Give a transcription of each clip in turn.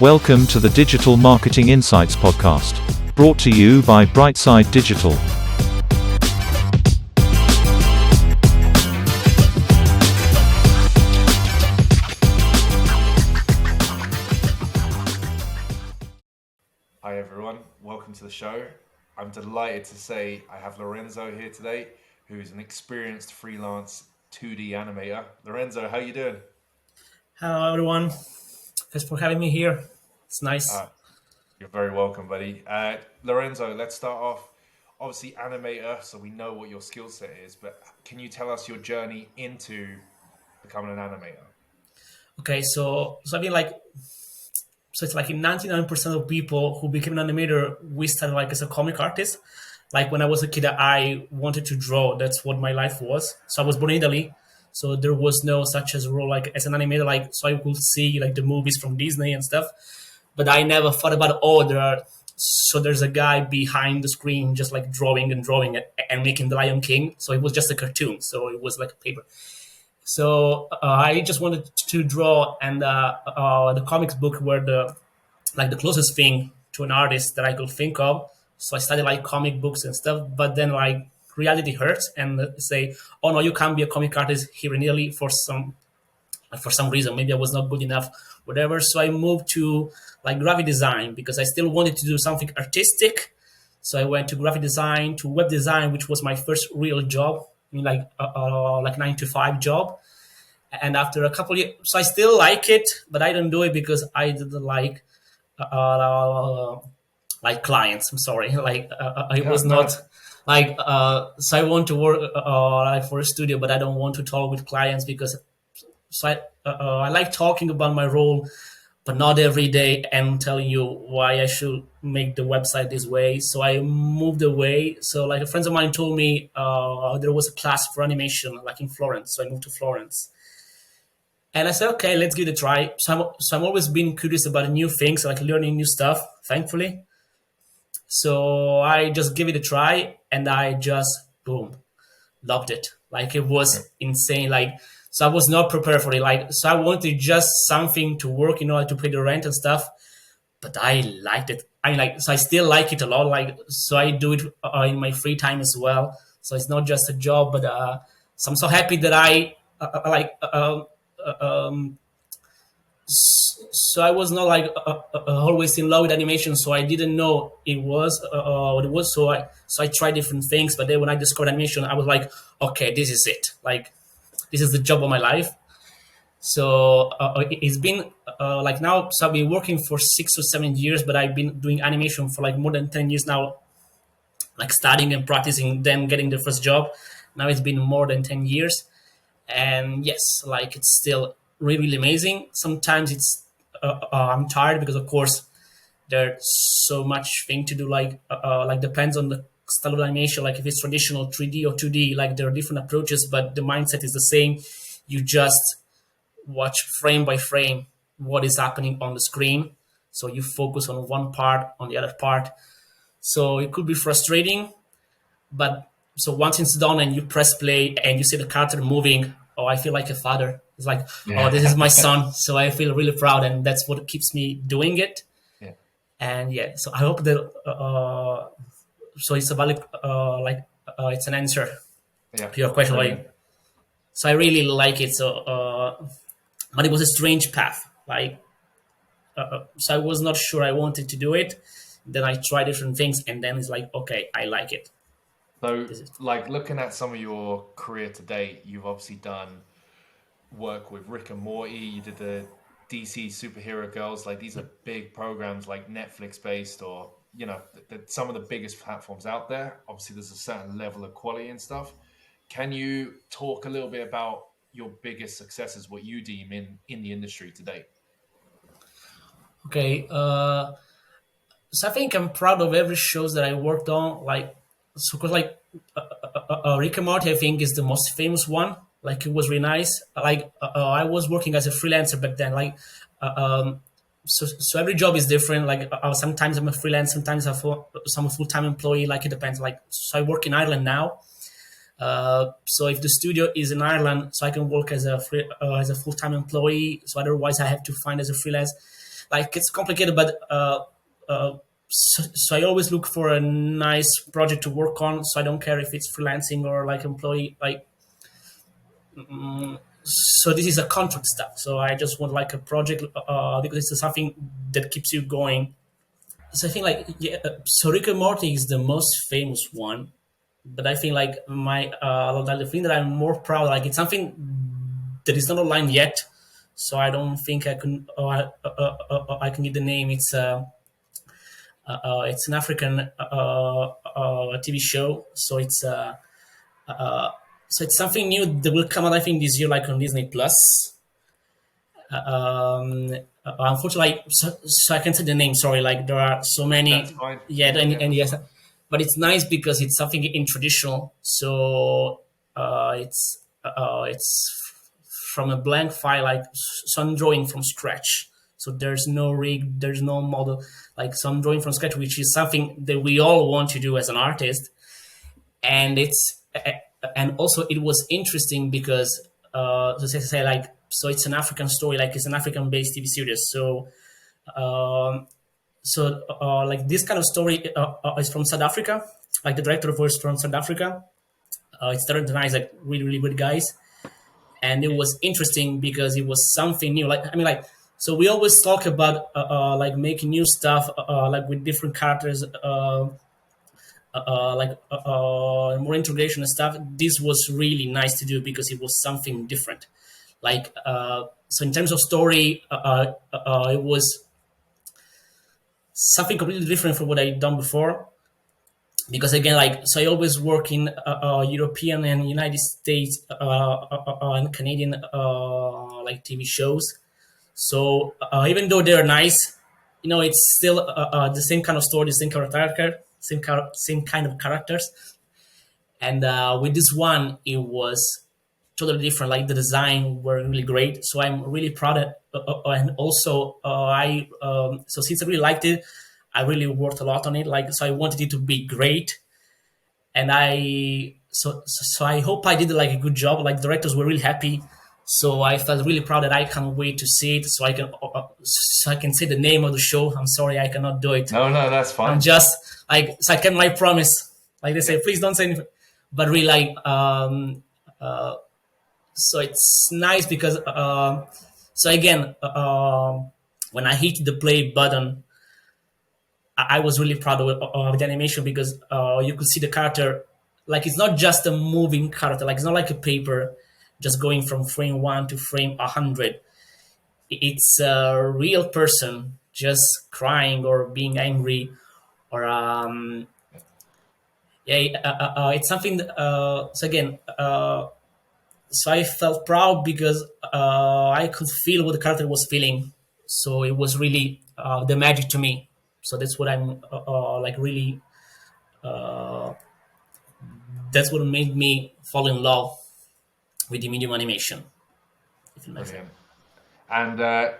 Welcome to the Digital Marketing Insights podcast, brought to you by Brightside Digital. Hi everyone, welcome to the show. I'm delighted to say I have Lorenzo here today, who's an experienced freelance 2D animator. Lorenzo, how you doing? Hello, everyone. Thanks for having me here. It's nice. You're very welcome, buddy. Lorenzo, let's start off. Obviously, animator, so we know what your skill set is, but can you tell us your journey into becoming an animator? Okay, so I mean, it's like 99% of people who became an animator, we started like as a comic artist. Like when I was a kid, I wanted to draw. That's what my life was. So I was born in Italy. So there was no such as role like as an animator, like so I could see like the movies from Disney and stuff. But I never thought about there's a guy behind the screen just like drawing and making the Lion King. So it was just a cartoon. So it was like a paper. So I just wanted to draw, and the comics book were the closest thing to an artist that I could think of. So I studied like comic books and stuff, but then like reality hurts and say, oh no, you can't be a comic artist here in Italy for some reason. Maybe I was not good enough, whatever. So I moved to like graphic design because I still wanted to do something artistic. So I went to graphic design, to web design, which was my first real job, I mean, like 9 to 5 job. And after a couple of years, so I still like it, but I don't do it because I didn't like clients. I'm sorry, I was not like so I want to work for a studio, but I don't want to talk with clients because I like talking about my role, but not every day and telling you why I should make the website this way. So I moved away. So like a friend of mine told me there was a class for animation like in Florence. So I moved to Florence. And I said, okay, let's give it a try. So I'm always been curious about new things, like learning new stuff, thankfully. So I just give it a try and I just, boom, loved it. Like it was insane. Like, so I was not prepared for it. Like, so I wanted just something to work, to pay the rent and stuff. But I liked it. I mean, like, so I still like it a lot. Like, so I do it in my free time as well. So it's not just a job, but so I'm so happy that I so I was not like always in love with animation, so I didn't know it was what it was. So I tried different things, but then when I discovered animation, I was like, okay, this is it. Like this is the job of my life. So it's been like now. So I've been working for 6 or 7 years, but I've been doing animation for like more than 10 years now. Like studying and practicing, then getting the first job. Now it's been more than 10 years. And yes, like it's still really, really amazing. Sometimes I'm tired because of course there's so much thing to do. Like depends on the style of animation. Like if it's traditional 3D or 2D, like there are different approaches, but the mindset is the same. You just watch frame by frame what is happening on the screen. So you focus on one part, on the other part. So it could be frustrating, but so once it's done and you press play and you see the character moving, oh, I feel like a father. It's like, oh, this is my son. So I feel really proud, and that's what keeps me doing it. Yeah. And yeah, so I hope that so it's a valid it's an answer to your question. Like, so I really like it. So but it was a strange path. Like so I was not sure I wanted to do it. Then I tried different things, and then it's like, okay, I like it. So, like looking at some of your career to date, you've obviously done work with Rick and Morty. You did the DC superhero girls. Like these are big programs, like Netflix based, or some of the biggest platforms out there. Obviously, there's a certain level of quality and stuff. Can you talk a little bit about your biggest successes, what you deem in the industry today? Okay, so I think I'm proud of every shows that I worked on. Like, so cause like Rick and Morty, I think is the most famous one. Like it was really nice. Like I was working as a freelancer back then. Like so every job is different. Like sometimes I'm a freelance, sometimes I'm a full-time employee. Like it depends. Like so I work in Ireland now. So if the studio is in Ireland, so I can work as a full-time employee. So otherwise I have to find as a freelance. like it's complicated, but so I always look for a nice project to work on. So I don't care if it's freelancing or like employee. Like so, this is a contract stuff. So I just want like a project because it's something that keeps you going. So I think like yeah, so Rick and Morty is the most famous one, but I think like the thing that I'm more proud like it's something that is not online yet. So I don't think I can I can get the name. It's an African TV show. So it's something new that will come out I think this year like on Disney Plus. Um, Unfortunately, so I can say the name. Sorry, like there are so That's many. fine. Yeah, Yeah, yeah. and yes, but it's nice because it's something in traditional. So it's from a blank file, like some drawing from scratch. So there's no rig, there's no model, like some drawing from scratch, which is something that we all want to do as an artist. And and also it was interesting because to say like so it's an African story, like it's an African based TV series. So um, like this kind of story is from South Africa. Like the director was from South Africa. It's directed by like really good guys, and it was interesting because it was something new. Like I mean, like so we always talk about like making new stuff like with different characters. More integration and stuff. This was really nice to do because it was something different. Like so, in terms of story, it was something completely different from what I'd done before. Because again, like so, I always work in European and United States and Canadian like TV shows. So even though they're nice, it's still the same kind of story, the same character, same kind of characters. And with this one, it was totally different. Like the design were really great, so I'm really proud of. And also, I so since I really liked it, I really worked a lot on it. Like so, I wanted it to be great, and so I hope I did like a good job. Like directors were really happy, so I felt really proud that I can't wait to see it. So I can say the name of the show. I'm sorry I cannot do it. No, no, that's I'm fine. just like so I can my promise. Like they Yeah. say, please don't say anything. But really, like so it's nice because so again, when I hit the play button, I was really proud of the animation because you could see the character. Like it's not just a moving character. Like it's not like a paper, just going from frame 1 to frame 100. It's a real person just crying or being angry or yeah, it's something. So again, so I felt proud because I could feel what the character was feeling. So it was really the magic to me. So that's what I'm like really. That's what made me fall in love with the medium animation. If it makes sense. Brilliant. And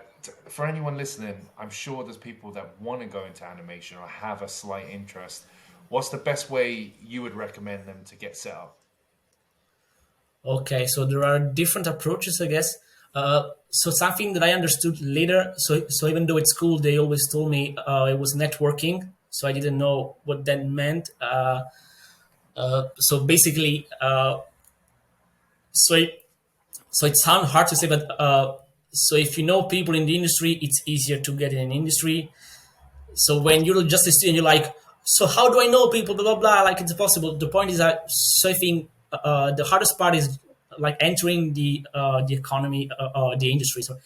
for anyone listening, I'm sure there's people that want to go into animation or have a slight interest. What's the best way you would recommend them to get set up? Okay, so there are different approaches, I guess. So something that I understood later. So even though at school they always told me it was networking, so I didn't know what that meant. So basically, so it, so it sounds hard to say, but so if you know people in the industry, it's easier to get in an industry. So when you're just a student, you're like, so how do I know people? Blah blah blah. Like it's possible. The point is that so I think the hardest part is like entering the economy, the industry. So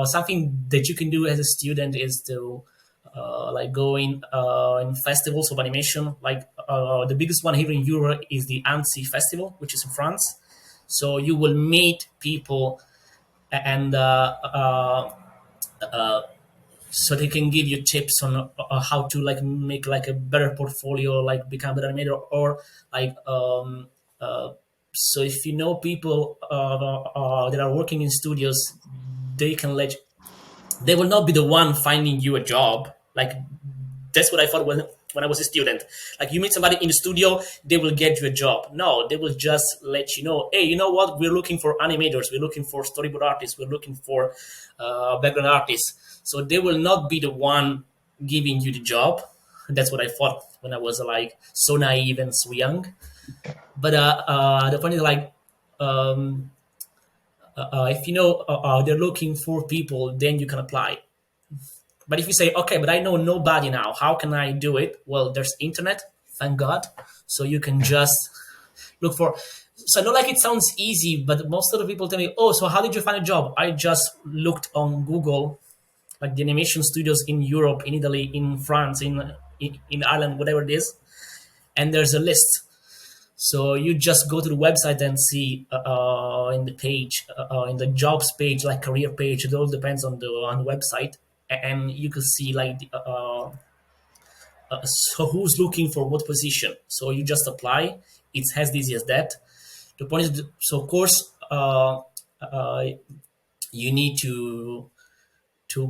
something that you can do as a student is to like go in festivals of animation. Like the biggest one here in Europe is the Annecy Festival, which is in France. So you will meet people and so they can give you tips on how to like make like a better portfolio, like become a better animator, or like so if you know people that are working in studios, they can let they will not be the one finding you a job. Like that's what I thought when I was a student. Like you meet somebody in the studio, they will get you a job. No, they will just let you know, hey, you know what? We're looking for animators, we're looking for storyboard artists, we're looking for background artists. So they will not be the one giving you the job. That's what I thought when I was like so naive and so young. But the point is like, um, if you know they're looking for people, then you can apply. But if you say, okay, but I know nobody now, how can I do it? Well, there's internet, thank God. So you can just look for. So not like it sounds easy, but most of the people tell me, oh, so how did you find a job? I just looked on Google, like the animation studios in Europe, in Italy, in France, in Ireland, whatever it is, and there's a list. So you just go to the website and see in the page, in the jobs page, like career page. It all depends on the website, and you can see like so who's looking for what position. So you just apply. It's as easy as that. The point is, so of course, you need to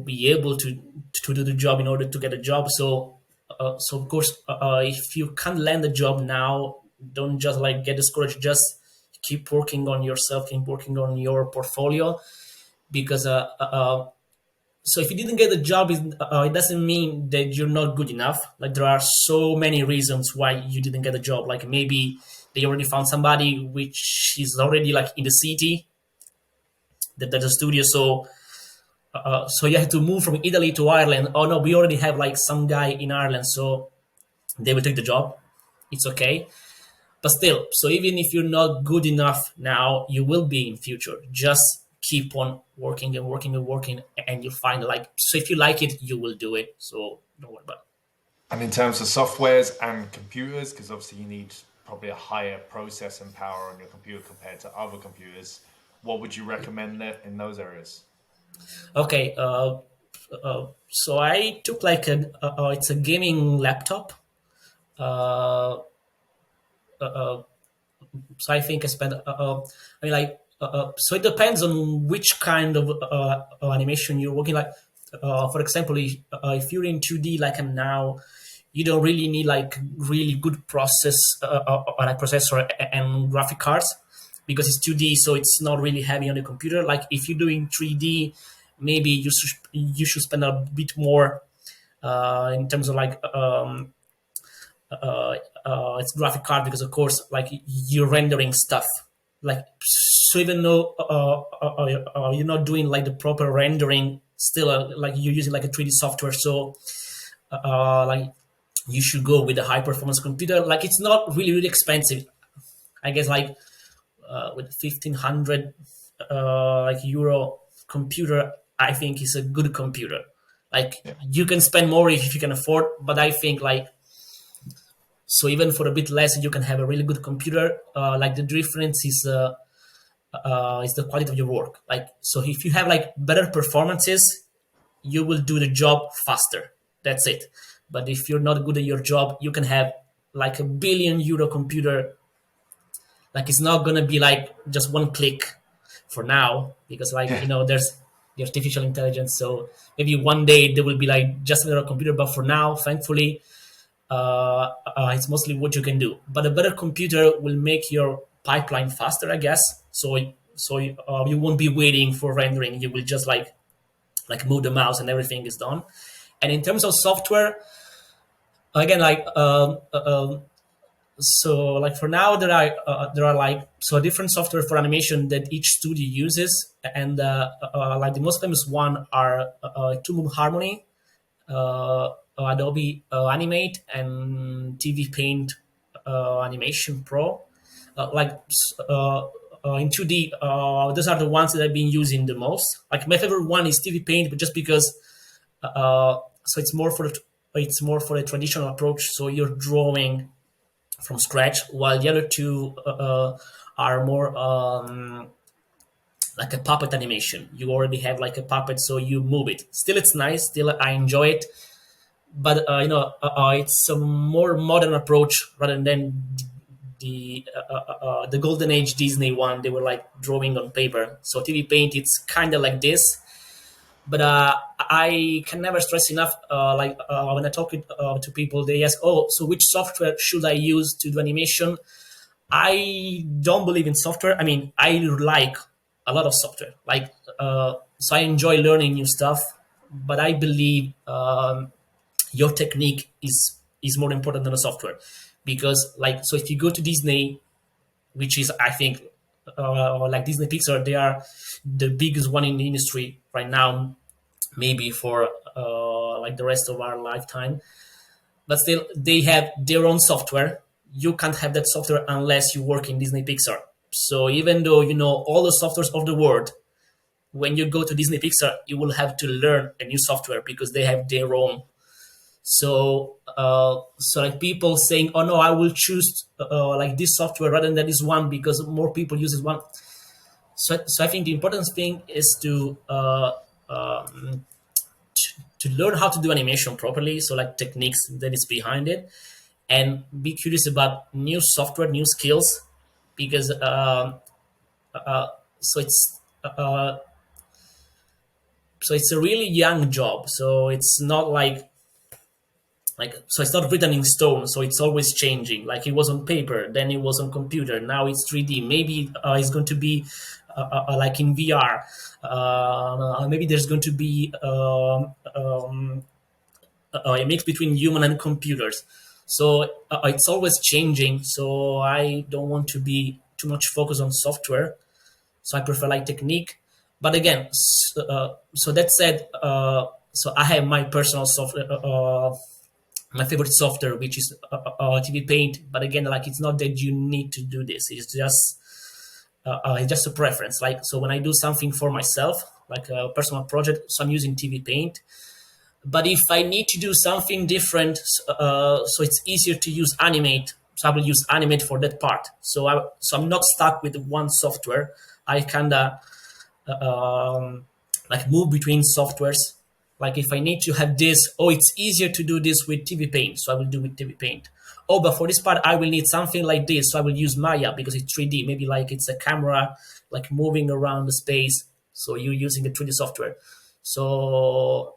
be able to do the job in order to get a job. So of course, if you can't land a job now, don't just like get discouraged. Just keep working on yourself, keep working on your portfolio, because so if you didn't get a job, it doesn't mean that you're not good enough. Like there are so many reasons why you didn't get a job. Like maybe they already found somebody which is already like in the city, that there's a studio. So you have to move from Italy to Ireland. Oh no, we already have like some guy in Ireland, so they will take the job. It's okay. But still, so even if you're not good enough now, you will be in future. Just keep on working and working and working, and you'll find like, so if you like it, you will do it. So don't worry about it. And in terms of softwares and computers, because obviously you need probably a higher processing power on your computer compared to other computers, what would you recommend there in those areas? Okay, so I took like it's a gaming laptop. Uh, so I think I spent. I mean, like, so it depends on which kind of animation you're working. Like, for example, if you're in 2D like I'm now, you don't really need like really good process or like processor and graphic cards, because it's 2D, so it's not really heavy on the computer. Like if you're doing 3D, maybe you should spend a bit more in terms of like it's graphic card, because of course like you're rendering stuff, like, so even though you're not doing like the proper rendering, still like you're using like a 3D software. So like you should go with a high performance computer. Like it's not really expensive, I guess, like with 1,500 like euro computer, I think is a good computer. Like you can spend more if you can afford, but I think like, so even for a bit less, you can have a really good computer. Like the difference is the quality of your work. Like, so if you have like better performances, you will do the job faster. That's it. But if you're not good at your job, you can have like a €1 billion computer. Like it's not gonna be like just one click for now, because like Yeah. there's the artificial intelligence. So maybe one day there will be like just another computer. But for now, thankfully, it's mostly what you can do. But a better computer will make your pipeline faster, I guess. So you won't be waiting for rendering. You will just like move the mouse and everything is done. And in terms of software, again, like so like for now there are like so different software for animation that each studio uses, and like the most famous one are Two Harmony, Adobe Animate, and tvpaint Animation Pro. Like in 2D, those are the ones that I've been using the most. Like my favorite one is tvpaint, but just because so it's more for a traditional approach. So you're drawing from scratch, while the other two are more like a puppet animation. You already have like a puppet, so you move it. Still, it's nice. Still, I enjoy it, but it's a more modern approach rather than the golden age Disney one. They were like drawing on paper. So TV Paint, it's kind of like this, But I can never stress enough. When I talk to people, they ask, "Oh, so which software should I use to do animation?" I don't believe in software. I mean, I like a lot of software. So I enjoy learning new stuff, but I believe your technique is more important than the software, because so if you go to Disney, which is I think like Disney Pixar, they are the biggest one in the industry right now, maybe for like the rest of our lifetime. But still, they have their own software. You can't have that software unless you work in Disney Pixar. So even though you know all the softwares of the world, when you go to Disney Pixar, you will have to learn a new software because they have their own. So like people saying, "Oh no, I will choose like this software rather than this one because more people use this one." So I think the important thing is to learn how to do animation properly. So like techniques that is behind it, and be curious about new software, new skills, because so it's uh, so it's a really young job. So it's not so it's not written in stone. So it's always changing. Like it was on paper, then it was on computer, now it's 3D. Maybe it's going to be like in VR. Maybe there's going to be a mix between human and computers. So it's always changing. So I don't want to be too much focused on software. So I prefer like technique. But again, so that said, so I have my personal software, my favorite software, which is tvpaint. But again, like it's not that you need to do this. It's just a preference. Like so, when I do something for myself, like a personal project, so I'm using tvpaint. But if I need to do something different, so it's easier to use animate. So I will use animate for that part. So I'm not stuck with one software. I kinda like move between softwares. Like if I need to have this, oh, it's easier to do this with tvpaint, so I will do with tvpaint. Oh, but for this part, I will need something like this, so I will use Maya because it's 3D. Maybe like it's a camera like moving around the space, so you're using the 3D software. So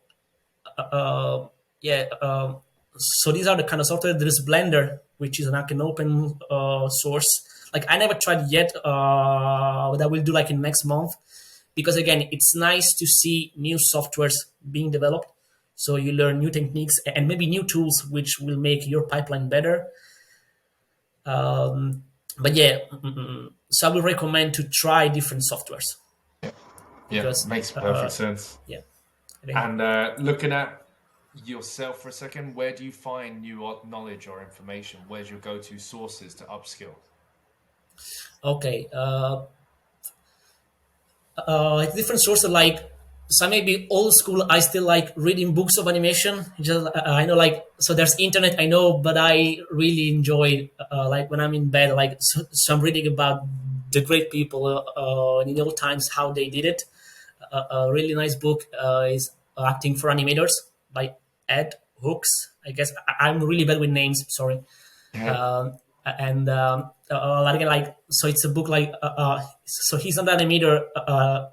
yeah, so these are the kind of software. There is Blender, which is like an open source. Like I never tried yet, but I will do like in next month, because again, it's nice to see new softwares being developed. So you learn new techniques and maybe new tools which will make your pipeline better. But yeah, so I will recommend to try different softwares Yeah, because makes perfect sense. yeah. And looking at yourself for a second, where do you find new knowledge or information? Where's your go-to sources to upskill? Okay. Different sources, like some maybe old school. I still like reading books of animation. Just I know, like, so there's internet, I know, but I really enjoy like when I'm in bed, like so I'm reading about the great people in the old times, how they did it. A really nice book is Acting for Animators by Ed Hooks. I guess I'm really bad with names. Sorry. Yeah. And again, like, so it's a book like so he's an animator,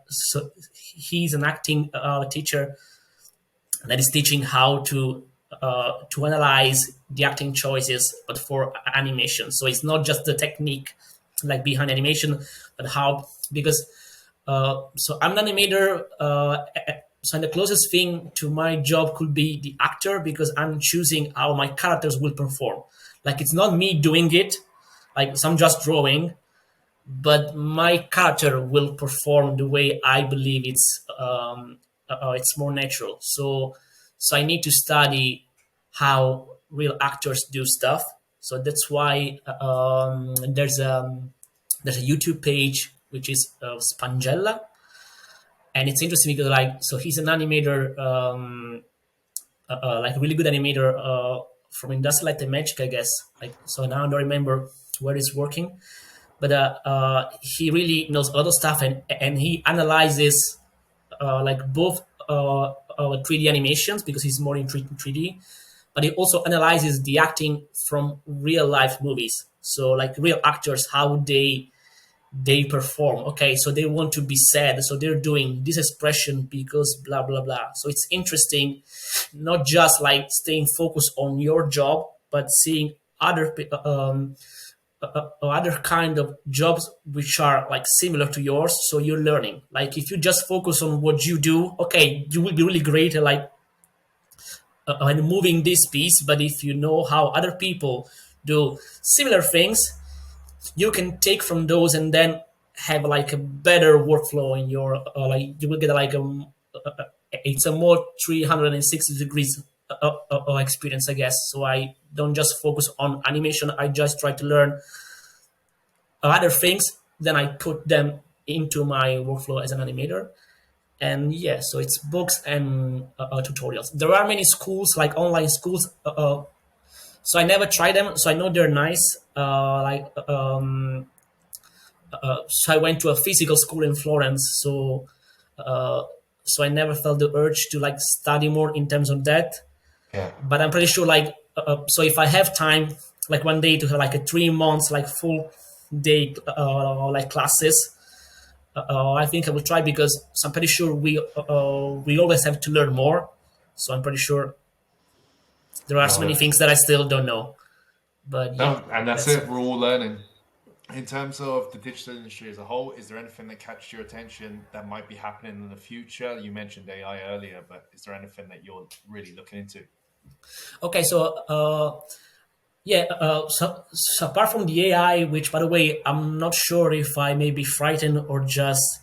so he's an acting teacher that is teaching how to analyze the acting choices, but for animation. So it's not just the technique like behind animation, but how, because so I'm an animator, so the closest thing to my job could be the actor, because I'm choosing how my characters will perform. Like it's not me doing it, like so I'm just drawing, but my character will perform the way I believe it's more natural. So I need to study how real actors do stuff. So that's why there's a YouTube page which is Spangella, and it's interesting because like so he's an animator, like a really good animator from Industrial Light and Magic, I guess. Like so now I don't remember where he's working, but he really knows a lot of stuff, and he analyzes like both 3D animations because he's more in 3D, but he also analyzes the acting from real life movies. So like real actors, how they they perform. Okay, so they want to be sad, so they're doing this expression because blah blah blah. So it's interesting, not just like staying focused on your job, but seeing other kind of jobs which are like similar to yours. So you're learning. Like if you just focus on what you do, okay, you will be really great at like and moving this piece. But if you know how other people do similar things, you can take from those and then have like a better workflow in your like you will get like it's a more 360 degrees experience, I guess. So I don't just focus on animation, I just try to learn other things, then I put them into my workflow as an animator. And yeah, so it's books and tutorials. There are many schools, like online schools, so I never tried them, so I know they're nice. So I went to a physical school in Florence, uh, so I never felt the urge to like study more in terms of that. Yeah. But I'm pretty sure like so if I have time, like one day to have like a 3 months like full day like classes, I think I will try because I'm pretty sure we always have to learn more. So I'm pretty sure there are so No, many things that I still don't know. But yeah, no, and that's that's it. We're all learning. In terms of the digital industry as a whole, is there anything that catches your attention that might be happening in the future? You mentioned AI earlier, but is there anything that you're really looking into? okay. So yeah, so apart from the AI, which by the way, I'm not sure if I may be frightened or just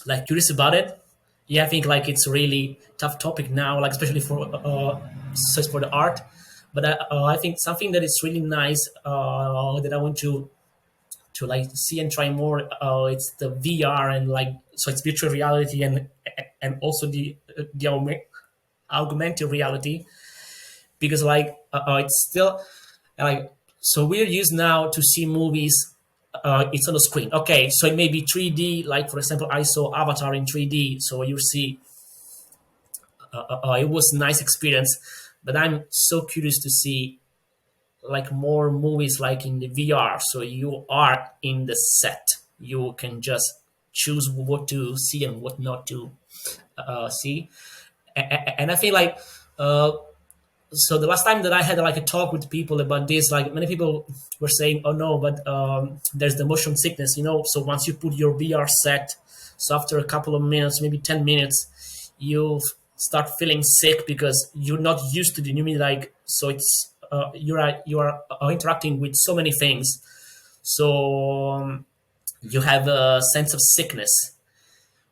like curious about it. Yeah, I think like it's a really tough topic now, like especially for the art. But I think something that is really nice that I want to like see and try more. It's the VR and like so it's virtual reality and also the augmented reality, because like it's still like so we're used now to see movies. It's on the screen. Okay, so it may be 3D. Like for example, I saw Avatar in 3D, so you see it was a nice experience. But I'm so curious to see like more movies like in the VR. So you are in the set. You can just choose what to see and what not to see. And I feel like so the last time that I had like a talk with people about this, like many people were saying, "Oh no, but there's the motion sickness, you know." So once you put your VR set, so after a couple of minutes, maybe 10 minutes, you start feeling sick because you're not used to the new media. Like so, it's you are interacting with so many things, so you have a sense of sickness.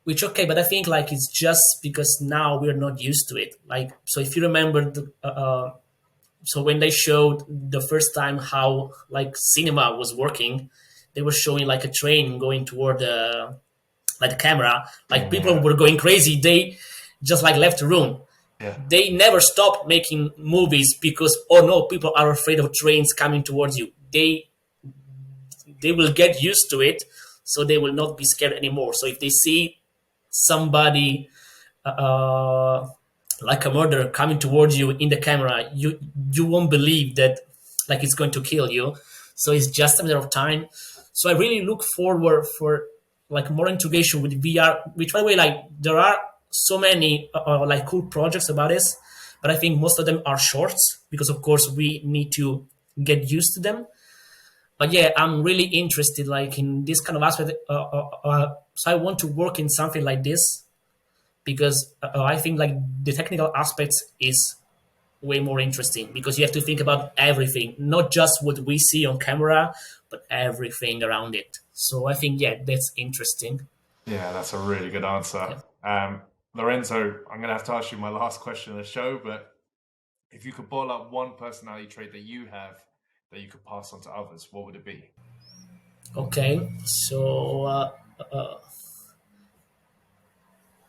Which okay, but I think like it's just because now we're not used to it. Like so, if you remember so when they showed the first time how like cinema was working, they were showing like a train going toward like the camera, like people Yeah, were going crazy. They just like left the room. yeah, They never stopped making movies because oh no, people are afraid of trains coming towards you. They will get used to it, so they will not be scared anymore. So if they see somebody uh, like a murderer coming towards you in the camera, you won't believe that like it's going to kill you. So it's just a matter of time. So I really look forward for like more integration with VR. Which by the way, like there are so many like cool projects about this, but I think most of them are shorts because of course we need to get used to them. But yeah, I'm really interested like in this kind of aspect. So I want to work in something like this because I think like the technical aspects is way more interesting because you have to think about everything, not just what we see on camera, but everything around it. So I think yeah, that's interesting. yeah. That's a really good answer. Yeah. Lorenzo, I'm going to have to ask you my last question of the show, but if you could boil up one personality trait that you have that you could pass on to others, what would it be? Okay. So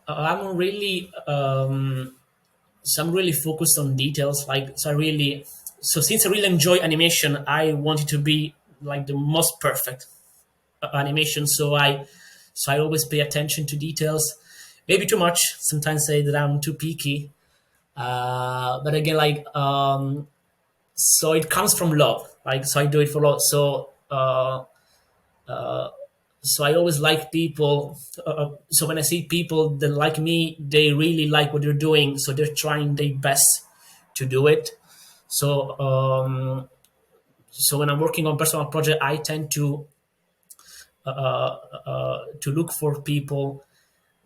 I'm really so I'm really focused on details. Like so I really so since I really enjoy animation, I want it to be like the most perfect animation. So I always pay attention to details. Maybe too much. Sometimes say that I'm too picky. But again, like so it comes from love. Like, so I do it for love. So I always like people. So when I see people that like me, they really like what they're doing. So they're trying their best to do it. So so when I'm working on personal project, I tend to look for people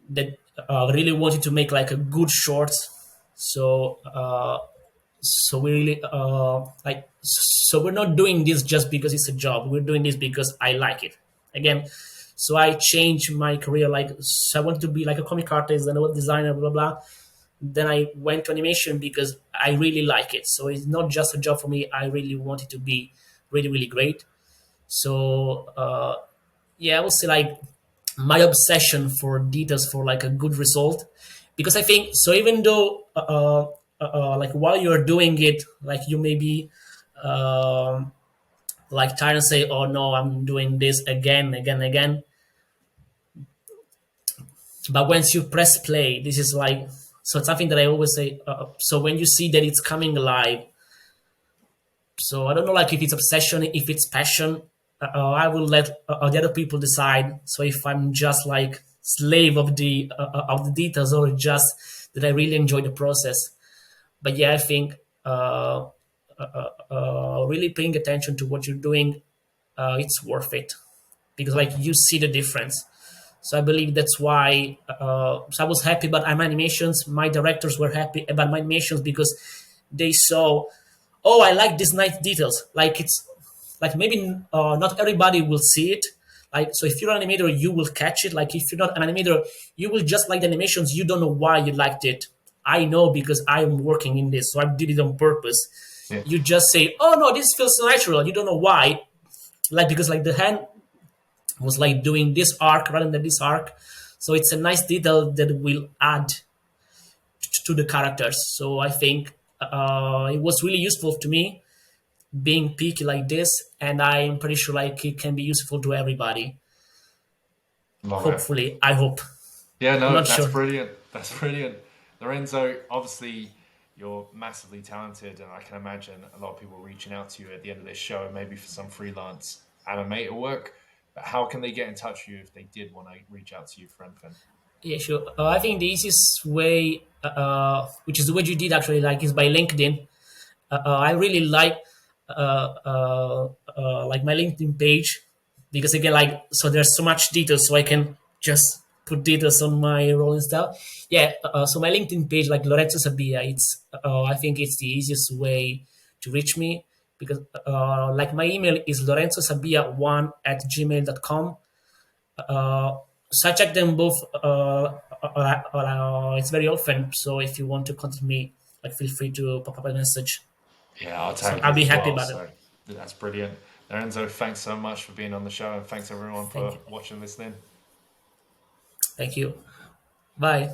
that really wanted to make like a good shorts. So so we really like, so we're not doing this just because it's a job. We're doing this because I like it. Again, so I changed my career. Like, so I wanted to be like a comic artist and a web designer, blah blah. Then I went to animation because I really like it. So it's not just a job for me. I really want it to be really really great. So yeah, I would say like my obsession for details for like a good result, because I think so. Even though like while you're doing it, like you may be like tired and say, "Oh no, I'm doing this again, again, again." But once you press play, this is like, so it's something that I always say. So when you see that it's coming alive, so I don't know, like if it's obsession, if it's passion, I will let the other people decide. So if I'm just like slave of the details, or just that I really enjoy the process. But yeah, I think really paying attention to what you're doing, it's worth it, because like you see the difference. So I believe that's why. So I was happy about my animations. My directors were happy about my animations because they saw, oh, I like these nice details. Like it's like maybe not everybody will see it. Like, so if you're an animator, you will catch it. Like if you're not an animator, you will just like the animations. You don't know why you liked it. I know because I'm working in this, so I did it on purpose. Yeah. You just say, oh no, this feels natural. You don't know why. Like, because like the hand was like doing this arc rather than this arc. So it's a nice detail that will add to the characters. So I think it was really useful to me being picky like this, and I'm pretty sure like it can be useful to everybody. Love it. Hopefully, I hope. Yeah, I'm no, not that's sure. brilliant. That's brilliant. Lorenzo, obviously, you're massively talented, and I can imagine a lot of people reaching out to you at the end of this show, maybe for some freelance animator work. But how can they get in touch with you if they did want to reach out to you for anything? Yeah, sure. I think the easiest way, which is what you did actually, like, is by LinkedIn. I really like my LinkedIn page, because again, like, so there's so much detail, so I can just put details on my role and stuff. Yeah, so my LinkedIn page, like Lorenzo Sabia, it's I think it's the easiest way to reach me, because like my email is lorenzosabia1@gmail.com. So I check them both. It's very often. So if you want to contact me, like, feel free to pop up a message. Yeah, I'll So tag I'll you be as happy well. about it. So that's brilliant. Lorenzo, thanks so much for being on the show, and thanks everyone Thank for you. watching and listening. Thank you. Bye.